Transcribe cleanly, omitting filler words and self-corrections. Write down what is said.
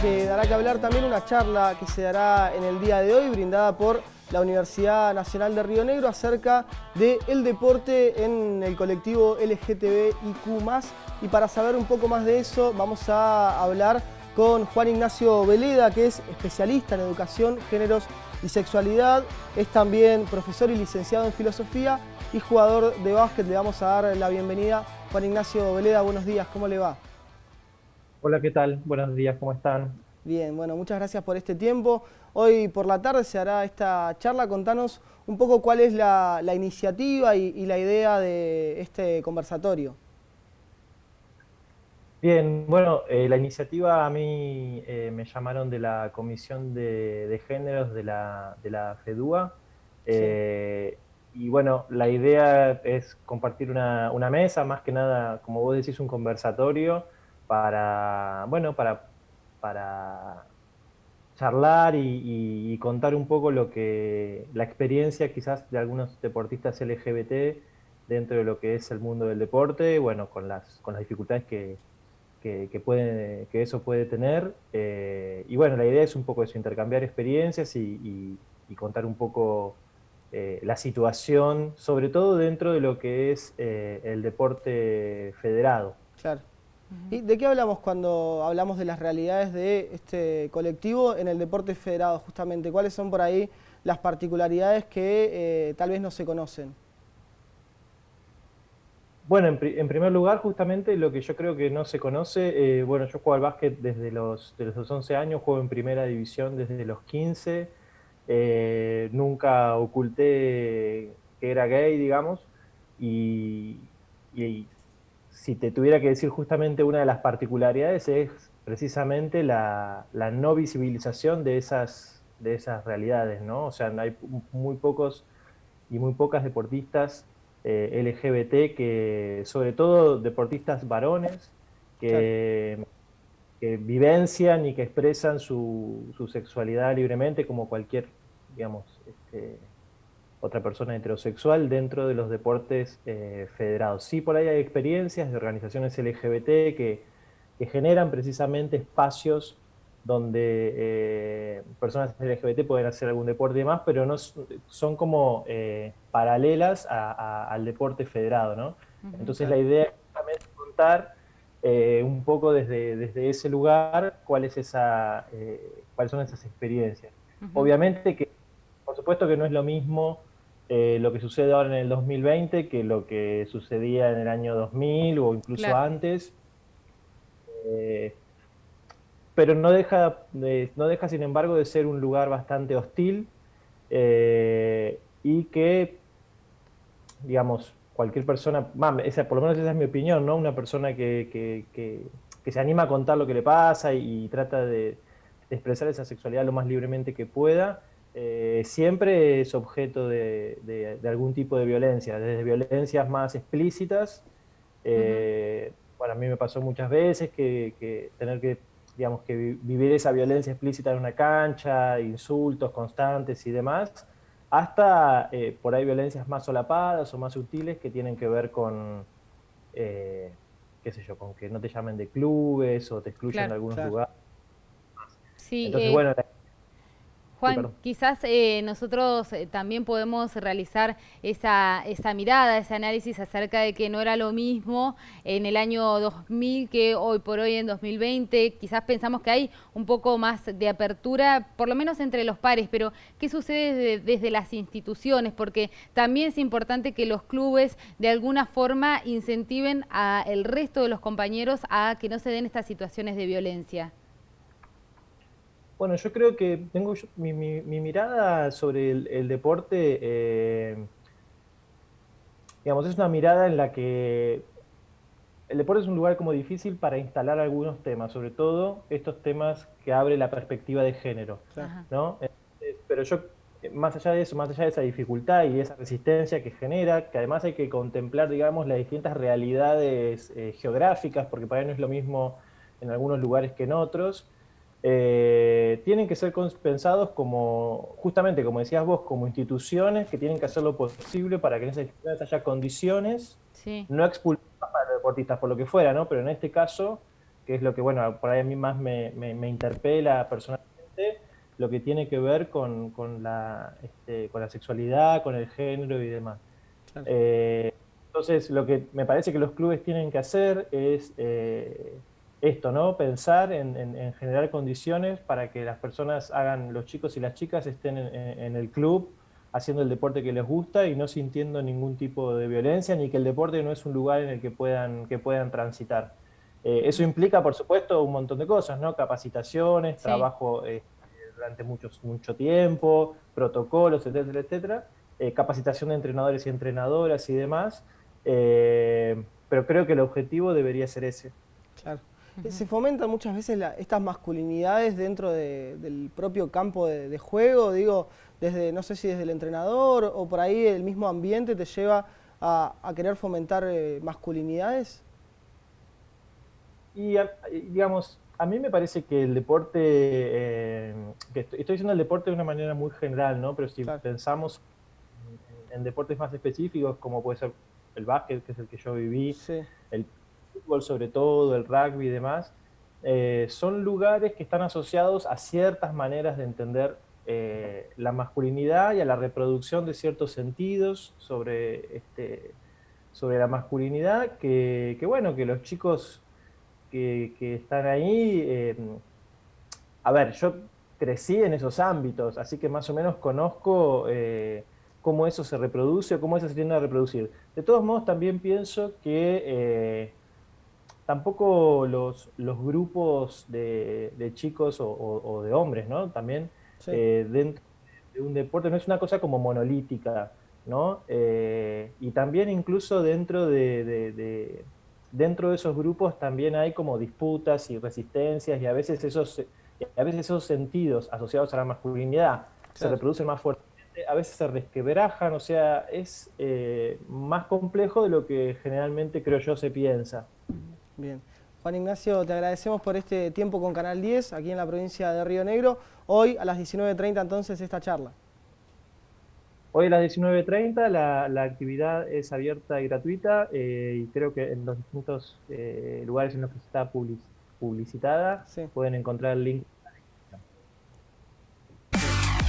que dará que hablar también una charla que se dará en el día de hoy, brindada por la Universidad Nacional de Río Negro acerca del deporte en el colectivo LGTBIQ+. Y para saber un poco más de eso vamos a hablar con Juan Ignacio Veleda, que es especialista en educación, géneros y sexualidad. Es también profesor y licenciado en filosofía y jugador de básquet. Le vamos a dar la bienvenida. Juan Ignacio Veleda, buenos días, ¿cómo le va? Hola, ¿qué tal? Buenos días, ¿cómo están? Bien, bueno, muchas gracias por este tiempo. Hoy por la tarde se hará esta charla. Contanos un poco cuál es la iniciativa y la idea de este conversatorio. Bien, bueno, la iniciativa a mí me llamaron de la Comisión de Géneros de la FEDUA. Sí, eh, y bueno, la idea es compartir una mesa, más que nada, como vos decís, un conversatorio bueno, para charlar y contar un poco la experiencia quizás de algunos deportistas LGBT dentro de lo que es el mundo del deporte, bueno, con las dificultades que eso puede tener. Y bueno, la idea es un poco eso, intercambiar experiencias y contar un poco la situación, sobre todo dentro de lo que es el deporte federado. claro. ¿Y de qué hablamos cuando hablamos de las realidades de este colectivo en el deporte federado, justamente? ¿Cuáles son por ahí las particularidades que tal vez no se conocen? Bueno, en primer lugar, justamente lo que yo creo que no se conoce, bueno, yo juego al básquet desde los 11 años, juego en primera división desde los 15. Nunca oculté que era gay, digamos, y si te tuviera que decir justamente una de las particularidades es precisamente la no visibilización de esas realidades, ¿no? O sea, hay muy pocos y muy pocas deportistas LGBT, sobre todo deportistas varones, Claro. que vivencian y que expresan su sexualidad libremente como cualquier, digamos, otra persona heterosexual dentro de los deportes federados. Sí, por ahí hay experiencias de organizaciones LGBT que generan precisamente espacios donde personas LGBT pueden hacer algún deporte y demás, pero no son como paralelas al deporte federado, ¿no? Entonces la Claro. idea es justamente contar un poco desde ese lugar cuáles son esas experiencias. Obviamente que, por supuesto que no es lo mismo lo que sucede ahora en el 2020 que lo que sucedía en el año 2000 o incluso Claro. antes. Eh, pero no deja, sin embargo, de ser un lugar bastante hostil y que, digamos, cualquier persona, por lo menos esa es mi opinión, ¿no? Una persona que se anima a contar lo que le pasa y trata de expresar esa sexualidad lo más libremente que pueda, siempre es objeto de algún tipo de violencia, desde violencias más explícitas. Ujú. Bueno, a mí me pasó muchas veces que tener que, digamos, que vivir esa violencia explícita en una cancha, insultos constantes y demás, hasta por ahí violencias más solapadas o más sutiles que tienen que ver con, eh, qué sé yo, con que no te llamen de clubes o te excluyan de Claro. algunos Claro. lugares. Sí, Entonces, bueno, sí, Juan, perdón. quizás nosotros también podemos realizar esa mirada, ese análisis acerca de que no era lo mismo en el año 2000 que hoy por hoy en 2020. Quizás pensamos que hay un poco más de apertura, por lo menos entre los pares, pero ¿qué sucede desde las instituciones? Porque también es importante que los clubes de alguna forma incentiven al resto de los compañeros a que no se den estas situaciones de violencia. Bueno, yo creo que tengo mi mirada sobre el deporte, digamos, es una mirada en la que el deporte es un lugar como difícil para instalar algunos temas, sobre todo estos temas que abre la perspectiva de género, Claro. Ajá. ¿no? Pero yo, más allá de eso, más allá de esa dificultad y esa resistencia que genera, que además hay que contemplar, digamos, las distintas realidades geográficas, porque para ahí no es lo mismo en algunos lugares que en otros, tienen que ser pensados como, justamente como decías vos, como instituciones que tienen que hacer lo posible para que en esas instituciones haya condiciones Sí. no expulsivas para los deportistas, por lo que fuera, ¿no? Pero en este caso, que es lo que, bueno, por ahí a mí más me interpela personalmente, lo que tiene que ver con la sexualidad, con el género y demás. Claro. Entonces, lo que me parece que los clubes tienen que hacer es esto, ¿no? Pensar en generar condiciones para que las personas hagan, los chicos y las chicas estén en el club haciendo el deporte que les gusta y no sintiendo ningún tipo de violencia, ni que el deporte no es un lugar en el que puedan transitar. Eso implica, por supuesto, un montón de cosas, ¿no? Capacitaciones, Sí. trabajo durante mucho tiempo, protocolos, etcétera, etcétera. Capacitación de entrenadores y entrenadoras y demás, pero creo que el objetivo debería ser ese. Claro. Se fomentan muchas veces estas masculinidades dentro del propio campo de juego, digo, desde, no sé si desde el entrenador o por ahí el mismo ambiente te lleva a querer fomentar masculinidades. Y digamos, a mí me parece que el deporte, que estoy diciendo el deporte de una manera muy general, ¿no? Pero si Claro. pensamos en deportes más específicos, como puede ser el básquet, que es el que yo viví, Sí, el fútbol sobre todo, el rugby y demás, son lugares que están asociados a ciertas maneras de entender la masculinidad y a la reproducción de ciertos sentidos sobre la masculinidad que bueno, que los chicos que están ahí, a ver, yo crecí en esos ámbitos, así que más o menos conozco cómo eso se reproduce o cómo eso se tiende a reproducir. De todos modos, también pienso que tampoco los grupos de chicos o de hombres, ¿no? También sí, dentro de un deporte no es una cosa como monolítica, ¿no? Y también incluso dentro de esos grupos también hay como disputas y resistencias y a veces esos sentidos asociados a la masculinidad se claro. reproducen más fuertemente, a veces se resquebrajan, o sea, es más complejo de lo que generalmente creo yo se piensa. Bien. Juan Ignacio, te agradecemos por este tiempo con Canal 10, aquí en la provincia de Río Negro. Hoy a las 19:30 entonces esta charla. Hoy a las 19:30 la actividad es abierta y gratuita y creo que en los distintos lugares en los que está publicitada Sí. pueden encontrar el link